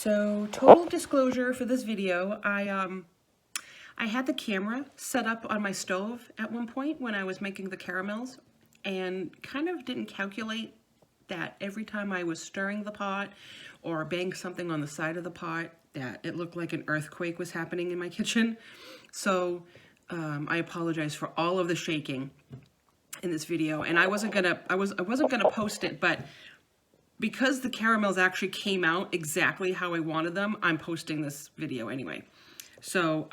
So, total disclosure for this video, I had the camera set up on my stove at one point when I was making the caramels and kind of didn't calculate that every time I was stirring the pot or banged something on the side of the pot that it looked like an earthquake was happening in my kitchen. So I apologize for all of the shaking in this video, and I wasn't gonna post it, but because the caramels actually came out exactly how I wanted them, I'm posting this video anyway. So,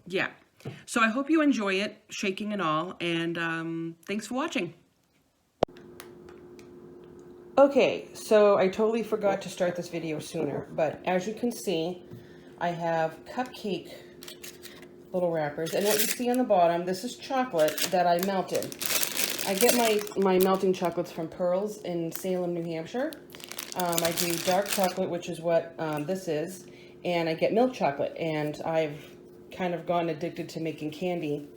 yeah. So I hope you enjoy it, shaking and all, and thanks for watching. Okay, so I totally forgot to start this video sooner, but as you can see, I have cupcake little wrappers, and what you see on the bottom, this is chocolate that I melted. I get my melting chocolates from Pearls in Salem, New Hampshire. I do dark chocolate, which is what this is, and I get milk chocolate. And I've kind of gotten addicted to making candy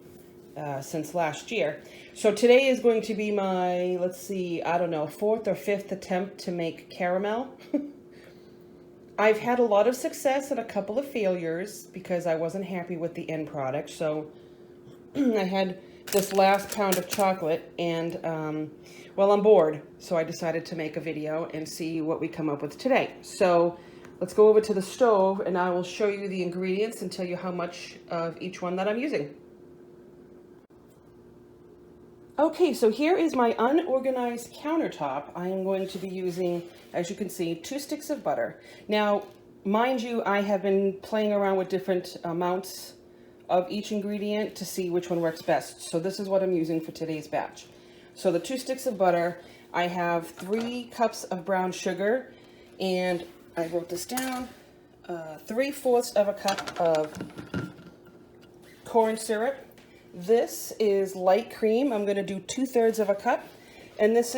since last year. So today is going to be my, let's see, I don't know, 4th or 5th attempt to make caramel. I've had a lot of success and a couple of failures because I wasn't happy with the end product. So I had this last pound of chocolate, and well, I'm bored, so I decided to make a video and see what we come up with today. So let's go over to the stove and I will show you the ingredients and tell you how much of each one that I'm using. Okay, so here is my unorganized countertop. I am going to be using, as you can see, 2 sticks of butter. Now, mind you, I have been playing around with different amounts of each ingredient to see which one works best. So this is what I'm using for today's batch. So the 2 sticks of butter, I have 3 cups of brown sugar, and I wrote this down, 3/4 of a cup of corn syrup. This is light cream. I'm gonna do 2/3 of a cup. And this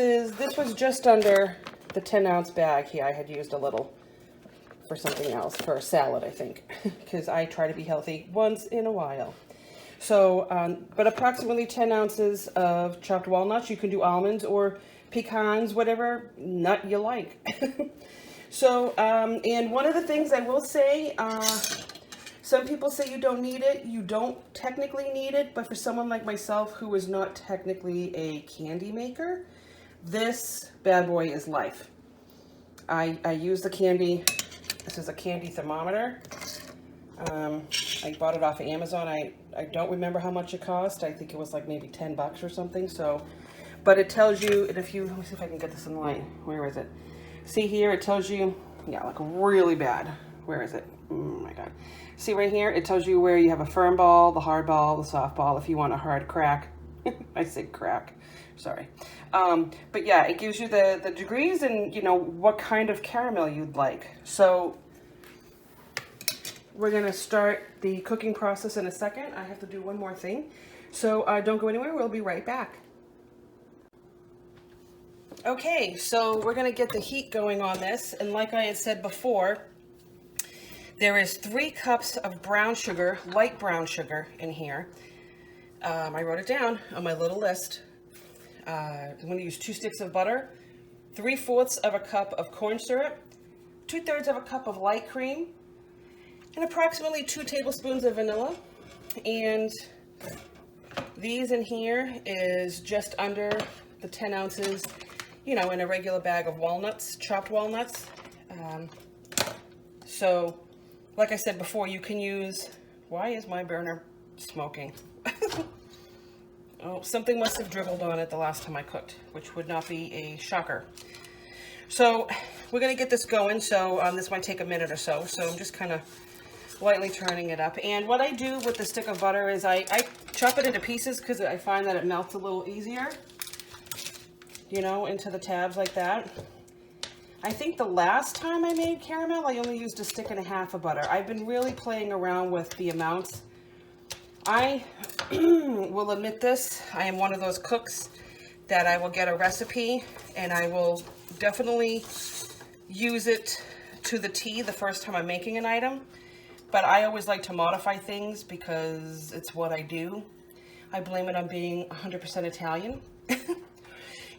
was just under the 10-ounce bag here. I had used a little for something else, for a salad, I think, because I try to be healthy once in a while. So, but approximately 10 ounces of chopped walnuts. You can do almonds or pecans, whatever nut you like. So, and one of the things I will say, some people say you don't need it. You don't technically need it, but for someone like myself who is not technically a candy maker, this bad boy is life. I use the candy. This is a candy thermometer. I bought it off of Amazon. I don't remember how much it cost. I think it was like maybe 10 bucks or something. So, but it tells you, and if you, let me see if I can get this in light. Where is it? See here, it tells you, yeah, like really bad. Where is it? Oh my God. See right here, it tells you where you have a firm ball, the hard ball, the soft ball, if you want a hard crack. I said crack, sorry. But yeah, it gives you the degrees and, you know, what kind of caramel you'd like. So we're gonna start the cooking process in a second. I have to do one more thing. So don't go anywhere, we'll be right back. Okay, so we're gonna get the heat going on this. And like I had said before, there is 3 cups of brown sugar, light brown sugar in here. I wrote it down on my little list. I'm going to use 2 sticks of butter, 3/4 of a cup of corn syrup, 2/3 of a cup of light cream, and approximately 2 tablespoons of vanilla. And these in here is just under the 10 ounces, you know, in a regular bag of walnuts, chopped walnuts. So, like I said before, you can use, why is my burner smoking? Oh, something must have dribbled on it the last time I cooked, which would not be a shocker. So we're going to get this going. So this might take a minute or so. So I'm just kind of lightly turning it up. And what I do with the stick of butter is I chop it into pieces because I find that it melts a little easier, you know, into the tabs like that. I think the last time I made caramel, I only used 1.5 sticks of butter. I've been really playing around with the amounts. I will admit this, I am one of those cooks that I will get a recipe and I will definitely use it to the T the first time I'm making an item, but I always like to modify things because it's what I do. I blame it on being 100% Italian.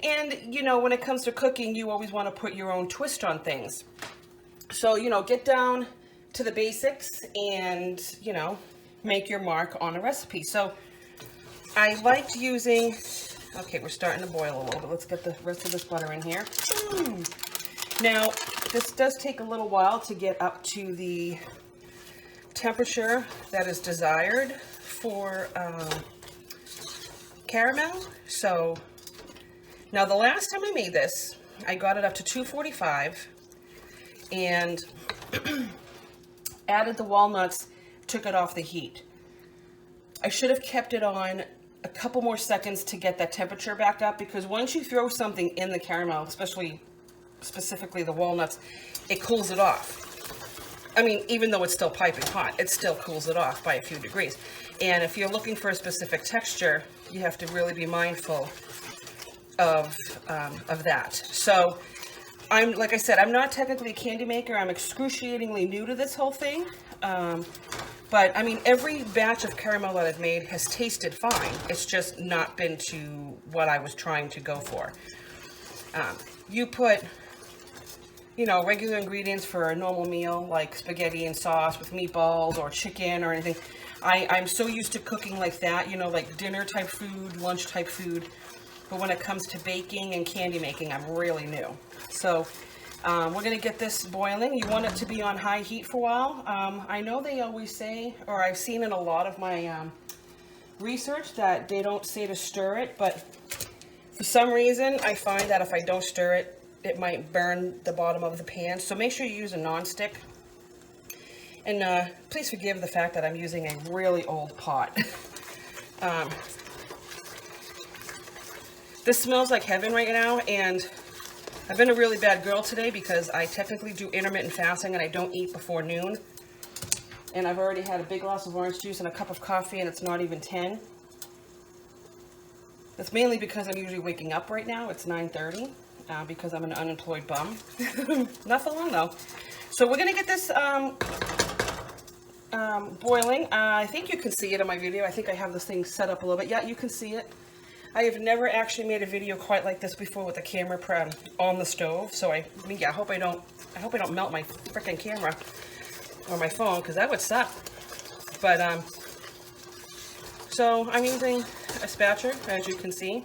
And, you know, when it comes to cooking, you always want to put your own twist on things. So, you know, get down to the basics and, you know, make your mark on a recipe. So I liked using, okay, we're starting to boil a little bit. Let's get the rest of this butter in here. Now, this does take a little while to get up to the temperature that is desired for caramel. So now the last time I made this, I got it up to 245 and added the walnuts, took it off the heat. I should have kept it on a couple more seconds to get that temperature back up, because once you throw something in the caramel, specifically the walnuts, it cools it off. I mean, even though it's still piping hot, it still cools it off by a few degrees. And if you're looking for a specific texture, you have to really be mindful of that. So like I said, I'm not technically a candy maker. I'm excruciatingly new to this whole thing. But I mean, every batch of caramel that I've made has tasted fine. It's just not been to what I was trying to go for. You put, you know, regular ingredients for a normal meal, like spaghetti and sauce with meatballs or chicken or anything. I'm so used to cooking like that, you know, like dinner type food, lunch type food. But when it comes to baking and candy making, I'm really new. So we're going to get this boiling. You want it to be on high heat for a while. I know they always say, or I've seen in a lot of my research, that they don't say to stir it, but for some reason I find that if I don't stir it, it might burn the bottom of the pan. So make sure you use a non-stick. And please forgive the fact that I'm using a really old pot. This smells like heaven right now, and I've been a really bad girl today because I technically do intermittent fasting and I don't eat before noon. And I've already had a big glass of orange juice and a cup of coffee, and it's not even 10. That's mainly because I'm usually waking up right now. It's 9:30 because I'm an unemployed bum. Not for long though. So we're gonna get this boiling. I think you can see it in my video. I think I have this thing set up a little bit. Yeah, you can see it. I have never actually made a video quite like this before with the camera on the stove. So I mean, yeah, I hope I don't melt my freaking camera or my phone, because that would suck. But so I'm using a spatula, as you can see,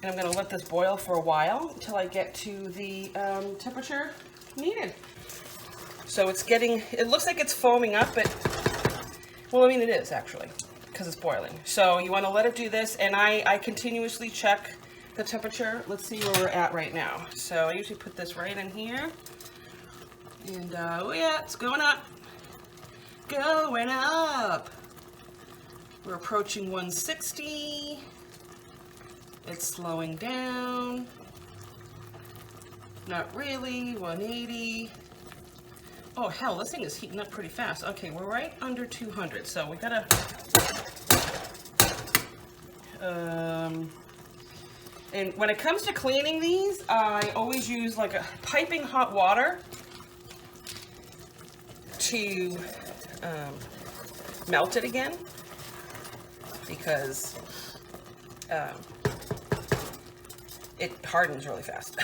and I'm going to let this boil for a while until I get to the temperature needed. So it looks like it's foaming up, but, well, I mean, it is actually, because it's boiling. So you want to let it do this, and I continuously check the temperature. Let's see where we're at right now. So I usually put this right in here, and oh yeah, it's going up, going up. We're approaching 160. It's slowing down. Not really. 180. Oh hell, this thing is heating up pretty fast. Okay, we're right under 200, so we gotta and when it comes to cleaning these, I always use like a piping hot water to melt it again, because it hardens really fast.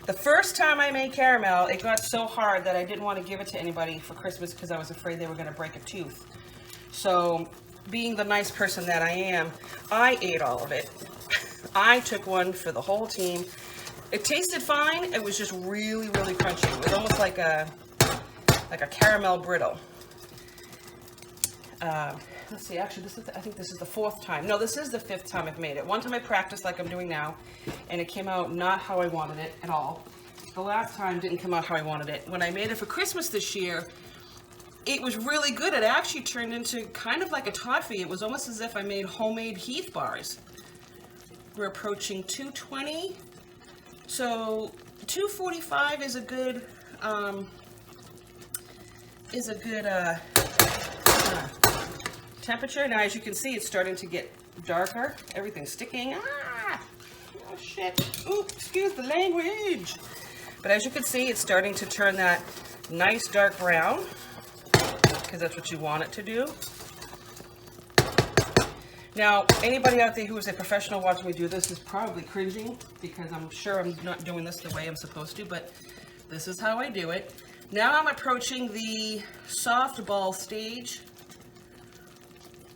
The first time I made caramel, it got so hard that I didn't want to give it to anybody for Christmas because I was afraid they were going to break a tooth. So, being the nice person that I am, I ate all of it. I took one for the whole team. It tasted fine. It was just really, really crunchy. It was almost like a caramel brittle. Let's see, actually, I think this is the 4th time. No, this is the 5th time I've made it. One time I practiced like I'm doing now, and it came out not how I wanted it at all. The last time didn't come out how I wanted it. When I made it for Christmas this year, it was really good. It actually turned into kind of like a toffee. It was almost as if I made homemade Heath bars. We're approaching 220. So 245 is a good temperature. Now, as you can see, it's starting to get darker. Everything's sticking. Ah! Oh, shit. Ooh, excuse the language. But as you can see, it's starting to turn that nice dark brown, because that's what you want it to do. Now, anybody out there who is a professional watching me do this is probably cringing, because I'm sure I'm not doing this the way I'm supposed to, but This is how I do it. Now I'm approaching the soft ball stage,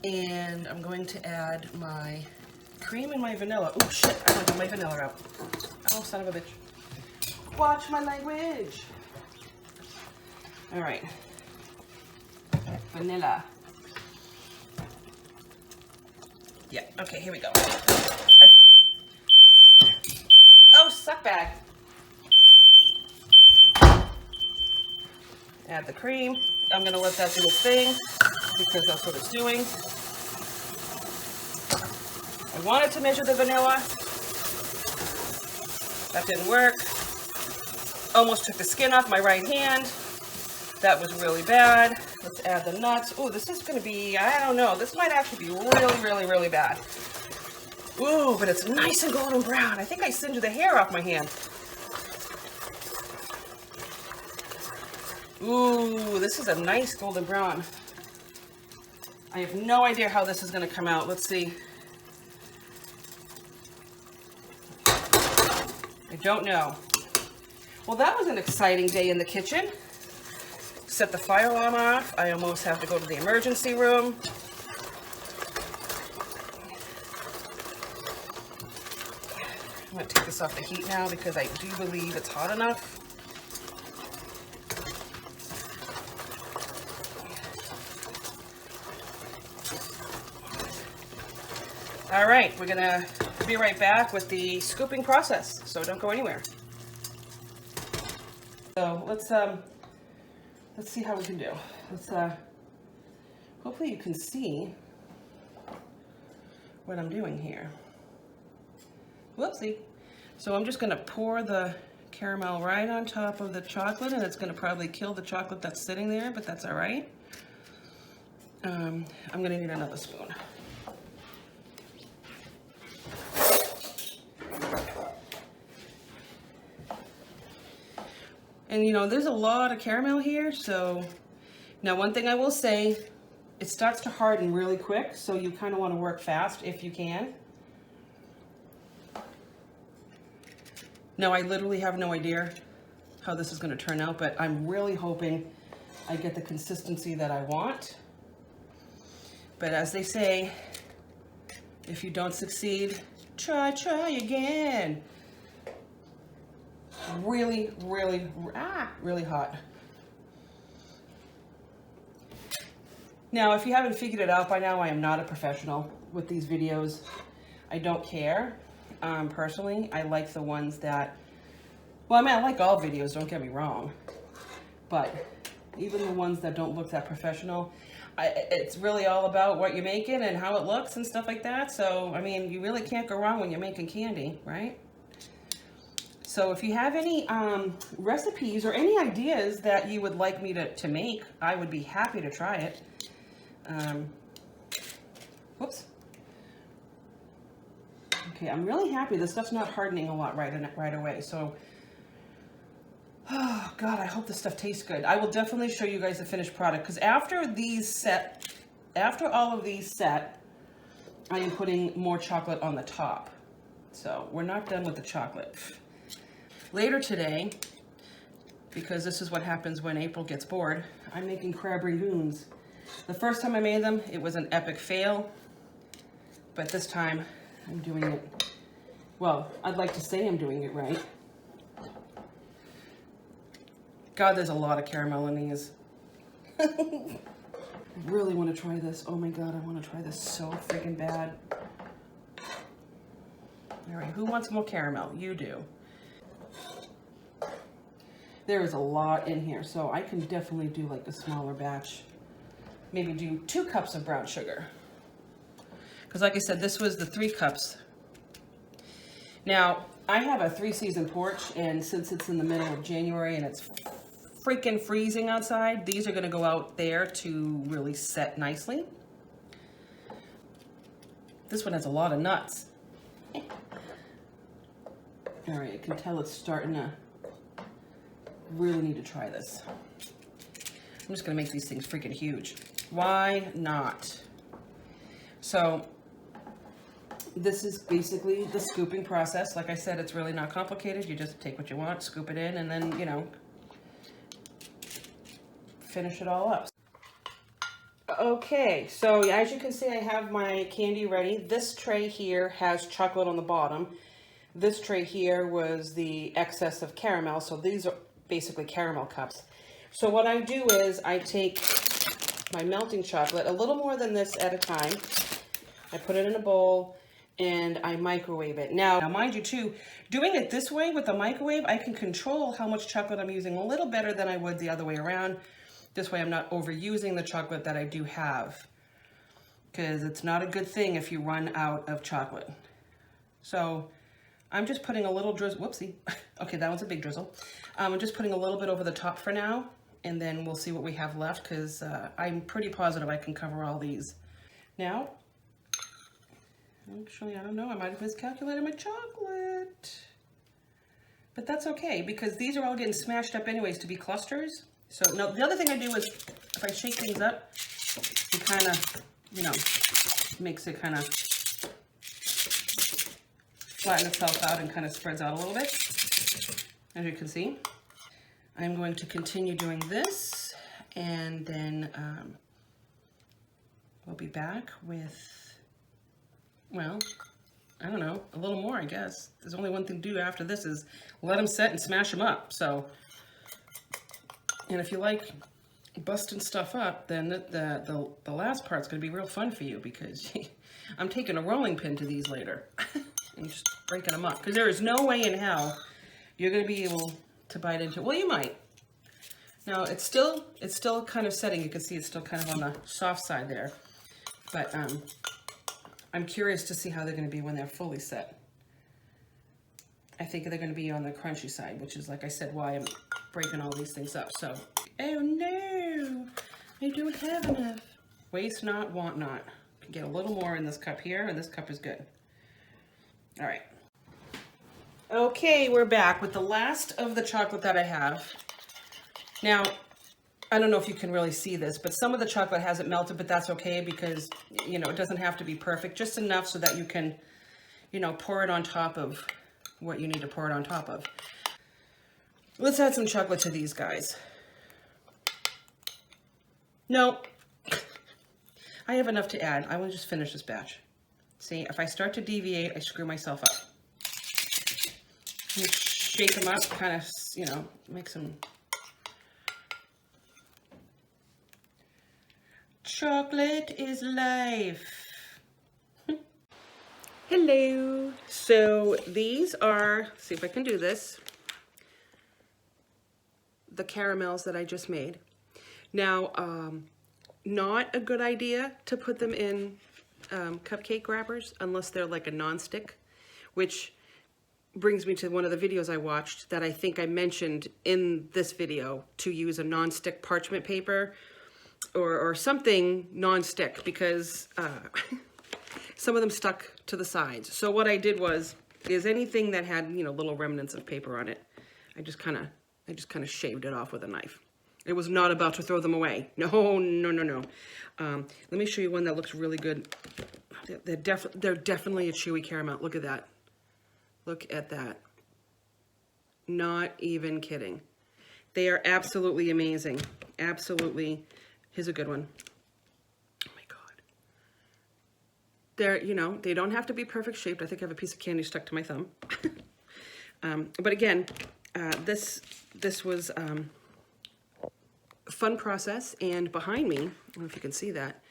and I'm going to add my cream and my vanilla. Oh shit, I don't have my vanilla out. Oh, son of a bitch. Watch my language. All right. Vanilla. Yeah, okay, here we go. Oh, suck bag. Add the cream. I'm gonna let that do its thing because that's what it's doing. I wanted to measure the vanilla. That didn't work. Almost took the skin off my right hand. That was really bad. Let's add the nuts. Oh, this is gonna be, I don't know. This might actually be really, really, really bad. Ooh, but it's nice and golden brown. I think I singed the hair off my hand. Ooh, this is a nice golden brown. I have no idea how this is gonna come out. Let's see. I don't know. Well, that was an exciting day in the kitchen. Set the fire alarm off. I almost have to go to the emergency room. I'm going to take this off the heat now because I do believe it's hot enough. All right, we're going to be right back with the scooping process, so don't go anywhere. So let's see how we can do. Hopefully you can see what I'm doing here. Whoopsie. So I'm just gonna pour the caramel right on top of the chocolate, and it's gonna probably kill the chocolate that's sitting there, but that's all right. I'm gonna need another spoon. And you know, there's a lot of caramel here, so now one thing I will say, it starts to harden really quick, so you kind of want to work fast if you can. Now, I literally have no idea how this is going to turn out, but I'm really hoping I get the consistency that I want. But as they say, if you don't succeed, try again. Really, really, really hot. Now, if you haven't figured it out by now, I am not a professional with these videos. I don't care. Personally, I like the ones that, well, I mean, I like all videos, don't get me wrong. But even the ones that don't look that professional, it's really all about what you're making and how it looks and stuff like that. So, I mean, you really can't go wrong when you're making candy, right? So if you have any recipes or any ideas that you would like me to make, I would be happy to try it. Whoops. Okay, I'm really happy. This stuff's not hardening a lot right away. So, oh God, I hope this stuff tastes good. I will definitely show you guys the finished product, because after all of these set, I am putting more chocolate on the top. So we're not done with the chocolate. Later today, because this is what happens when April gets bored, I'm making crab rangoons. The first time I made them, it was an epic fail, but this time I'm doing it, well, I'd like to say I'm doing it right. God, there's a lot of caramel in these. I really want to try this. Oh my God, I want to try this so freaking bad. All right, who wants more caramel? You do. There is a lot in here, so I can definitely do like a smaller batch. Maybe do 2 cups of brown sugar. Because like I said, this was the 3 cups. Now, I have a 3-season porch, and since it's in the middle of January and it's freaking freezing outside, these are gonna go out there to really set nicely. This one has a lot of nuts. All right, I can tell it's starting to, really need to try this. I'm just gonna make these things freaking huge. Why not? So this is basically the scooping process. Like I said, it's really not complicated. You just take what you want, scoop it in, and then, you know, finish it all up. Okay, so as you can see, I have my candy ready. This tray here has chocolate on the bottom. This tray here was the excess of caramel, so these are basically caramel cups. So what I do is I take my melting chocolate, a little more than this at a time. I put it in a bowl and I microwave it. Now mind you too, doing it this way with the microwave, I can control how much chocolate I'm using a little better than I would the other way around. This way I'm not overusing the chocolate that I do have, because it's not a good thing if you run out of chocolate. So I'm just putting a little drizzle, whoopsie. Okay, that one's a big drizzle. I'm just putting a little bit over the top for now, and then we'll see what we have left, because I'm pretty positive I can cover all these. Now, actually, I don't know, I might have miscalculated my chocolate. But that's okay, because these are all getting smashed up anyways to be clusters. So now the other thing I do is, if I shake things up, it kind of, you know, makes it kind of flatten itself out and kind of spreads out a little bit, as you can see. I'm going to continue doing this, and then we'll be back with, well, I don't know, a little more, I guess. There's only one thing to do after this is let them set and smash them up. So, and if you like busting stuff up, then the last part's going to be real fun for you, because I'm taking a rolling pin to these later and just breaking them up, because there is no way in hell you're going to be able to bite into it. Well, you might. Now it's still kind of setting. You can see it's still kind of on the soft side there, but I'm curious to see how they're going to be when they're fully set. I think they're going to be on the crunchy side, which is, like I said, why I'm breaking all these things up. So, oh no, I don't have enough. Waste not, want not. Can get a little more in this cup here, and this cup is good. All right. Okay, we're back with the last of the chocolate that I have. Now, I don't know if you can really see this, but some of the chocolate hasn't melted, but that's okay, because, you know, it doesn't have to be perfect, just enough so that you can, you know, pour it on top of what you need to pour it on top of. Let's add some chocolate to these guys. No, I have enough to add. I will just finish this batch. See, if I start to deviate, I screw myself up. And shake them up, kind of, you know, make some. Chocolate is life. Hello. So these are, see if I can do this, the caramels that I just made. Now, not a good idea to put them in cupcake wrappers unless they're like a non-stick, which brings me to one of the videos I watched that I think I mentioned in this video, to use a non-stick parchment paper or something non-stick, because some of them stuck to the sides. So what I did is anything that had, you know, little remnants of paper on it, I just kind of shaved it off with a knife. It was not about to throw them away. No, no, no, no. Let me show you one that looks really good. They're definitely a chewy caramel. Look at that. Look at that. Not even kidding. They are absolutely amazing. Absolutely. Here's a good one. Oh my God. They're, you know, they don't have to be perfect shaped. I think I have a piece of candy stuck to my thumb. But again, this was a fun process, and behind me, I don't know if you can see that,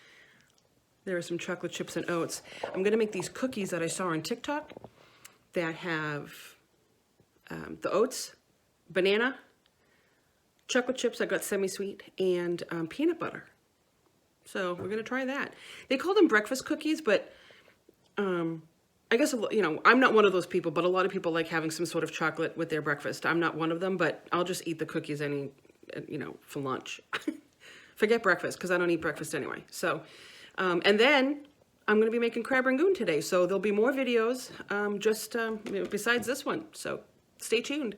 there are some chocolate chips and oats. I'm gonna make these cookies that I saw on TikTok that have the oats, banana, chocolate chips I got semi-sweet, and peanut butter. So we're gonna try that. They call them breakfast cookies, but I guess, you know, I'm not one of those people, but a lot of people like having some sort of chocolate with their breakfast. I'm not one of them, but I'll just eat the cookies you know, for lunch. Forget breakfast, because I don't eat breakfast anyway. So, and then I'm going to be making crab rangoon today. So there'll be more videos besides this one. So stay tuned.